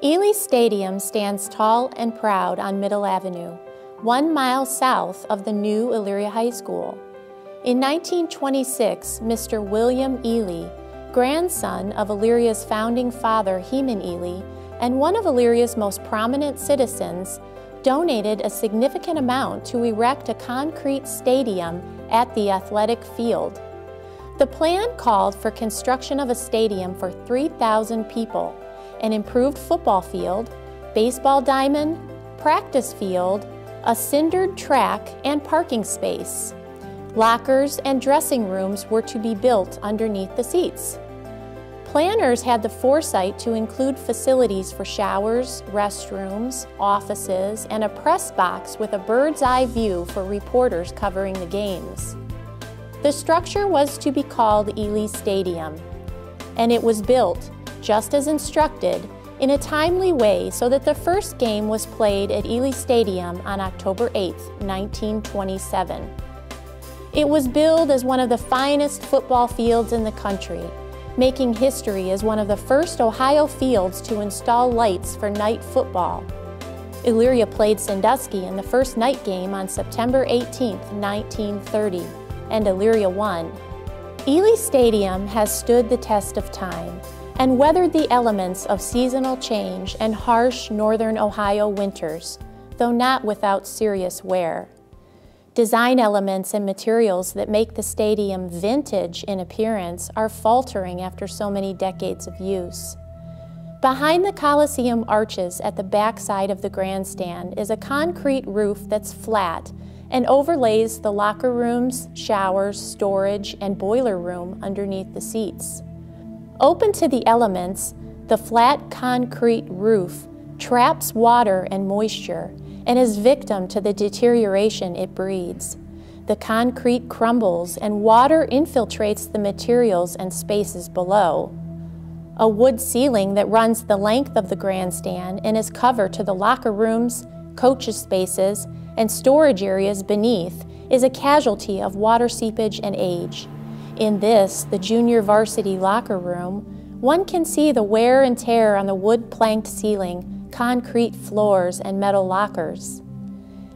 Ely Stadium stands tall and proud on Middle Avenue, 1 mile south of the new Elyria High School. In 1926, Mr. William Ely, grandson of Elyria's founding father Heman Ely, and one of Elyria's most prominent citizens, donated a significant amount to erect a concrete stadium at the athletic field. The plan called for construction of a stadium for 3,000 people, an improved football field, baseball diamond, practice field, a cindered track, and parking space. Lockers and dressing rooms were to be built underneath the seats. Planners had the foresight to include facilities for showers, restrooms, offices, and a press box with a bird's eye view for reporters covering the games. The structure was to be called Ely Stadium, and it was built, just as instructed, in a timely way so that the first game was played at Ely Stadium on October 8, 1927. It was billed as one of the finest football fields in the country, making history as one of the first Ohio fields to install lights for night football. Elyria played Sandusky in the first night game on September 18, 1930, and Elyria won. Ely Stadium has stood the test of time and weathered the elements of seasonal change and harsh northern Ohio winters, though not without serious wear. Design elements and materials that make the stadium vintage in appearance are faltering after so many decades of use. Behind the Coliseum arches at the backside of the grandstand is a concrete roof that's flat and overlays the locker rooms, showers, storage, and boiler room underneath the seats. Open to the elements, the flat concrete roof traps water and moisture and is victim to the deterioration it breeds. The concrete crumbles and water infiltrates the materials and spaces below. A wood ceiling that runs the length of the grandstand and is cover to the locker rooms, coaches' spaces, and storage areas beneath is a casualty of water seepage and age. In this, the junior varsity locker room, one can see the wear and tear on the wood-planked ceiling, concrete floors, and metal lockers.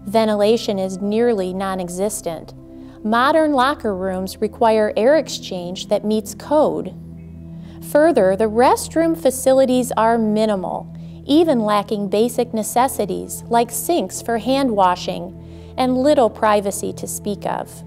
Ventilation is nearly non-existent. Modern locker rooms require air exchange that meets code. Further, the restroom facilities are minimal, even lacking basic necessities like sinks for hand washing and little privacy to speak of.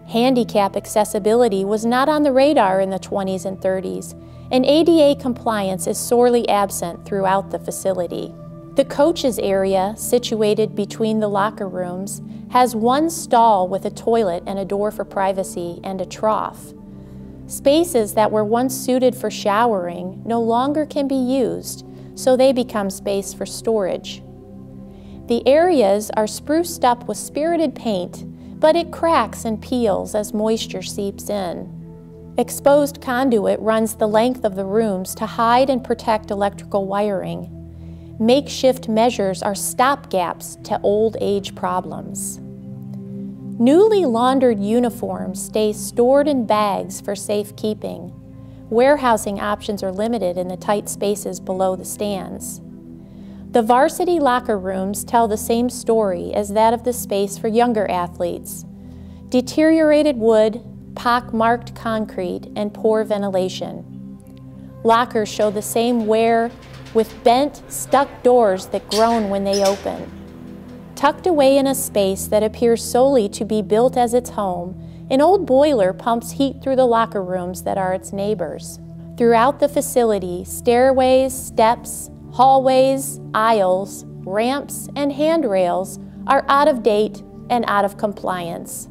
Handicap accessibility was not on the radar in the 20s and 30s, and ADA compliance is sorely absent throughout the facility. The coaches area, situated between the locker rooms, has one stall with a toilet and a door for privacy and a trough. Spaces that were once suited for showering no longer can be used, so they become space for storage. The areas are spruced up with spirited paint, but it cracks and peels as moisture seeps in. Exposed conduit runs the length of the rooms to hide and protect electrical wiring. Makeshift measures are stopgaps to old age problems. Newly laundered uniforms stay stored in bags for safekeeping. Warehousing options are limited in the tight spaces below the stands. The varsity locker rooms tell the same story as that of the space for younger athletes. Deteriorated wood, pock-marked concrete, and poor ventilation. Lockers show the same wear with bent, stuck doors that groan when they open. Tucked away in a space that appears solely to be built as its home, an old boiler pumps heat through the locker rooms that are its neighbors. Throughout the facility, stairways, steps, hallways, aisles, ramps, and handrails are out of date and out of compliance.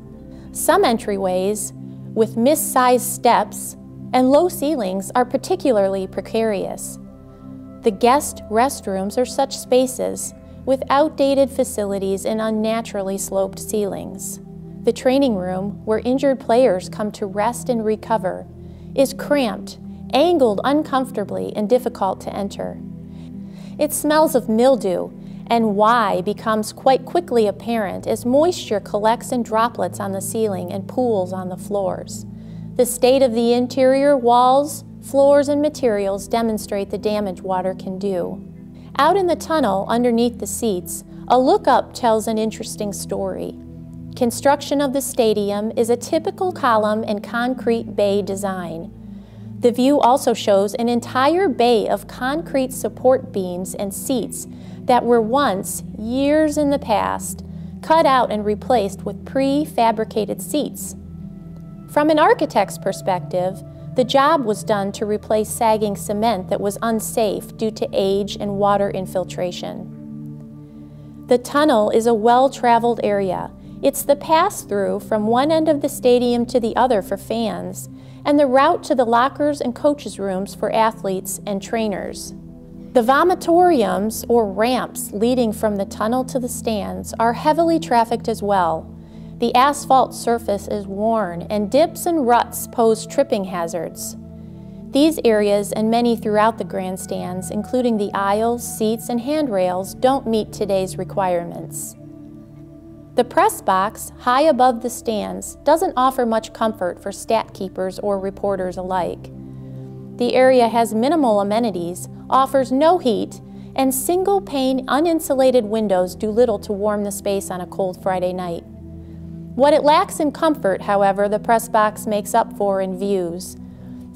Some entryways, with missized steps and low ceilings, are particularly precarious. The guest restrooms are such spaces, with outdated facilities and unnaturally sloped ceilings. The training room, where injured players come to rest and recover, is cramped, angled uncomfortably, and difficult to enter. It smells of mildew, and why becomes quite quickly apparent as moisture collects in droplets on the ceiling and pools on the floors. The state of the interior walls, floors, and materials demonstrate the damage water can do. Out in the tunnel underneath the seats, a look-up tells an interesting story. Construction of the stadium is a typical column and concrete bay design. The view also shows an entire bay of concrete support beams and seats that were once, years in the past, cut out and replaced with prefabricated seats. From an architect's perspective, the job was done to replace sagging cement that was unsafe due to age and water infiltration. The tunnel is a well-traveled area. It's the pass-through from one end of the stadium to the other for fans, and the route to the lockers and coaches' rooms for athletes and trainers. The vomitoriums, or ramps leading from the tunnel to the stands, are heavily trafficked as well. The asphalt surface is worn, and dips and ruts pose tripping hazards. These areas and many throughout the grandstands, including the aisles, seats, and handrails, don't meet today's requirements. The press box, high above the stands, doesn't offer much comfort for stat keepers or reporters alike. The area has minimal amenities, offers no heat, and single-pane uninsulated windows do little to warm the space on a cold Friday night. What it lacks in comfort, however, the press box makes up for in views.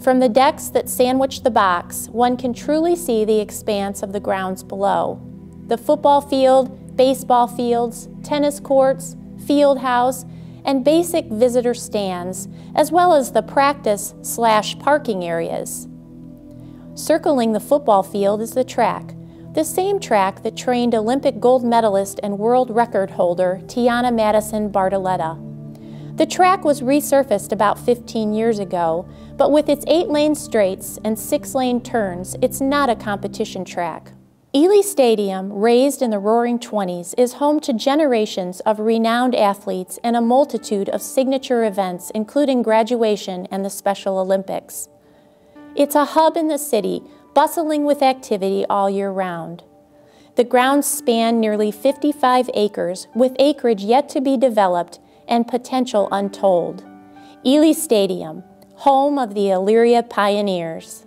From the decks that sandwich the box, one can truly see the expanse of the grounds below. The football field, baseball fields, tennis courts, field house, and basic visitor stands, as well as the practice/parking areas. Circling the football field is the track, the same track that trained Olympic gold medalist and world record holder Tiana Madison Bartoletta. The track was resurfaced about 15 years ago, but with its 8-lane straights and 6-lane turns, it's not a competition track. Ely Stadium, raised in the Roaring '20s, is home to generations of renowned athletes and a multitude of signature events, including graduation and the Special Olympics. It's a hub in the city, bustling with activity all year round. The grounds span nearly 55 acres, with acreage yet to be developed and potential untold. Ely Stadium, home of the Elyria Pioneers.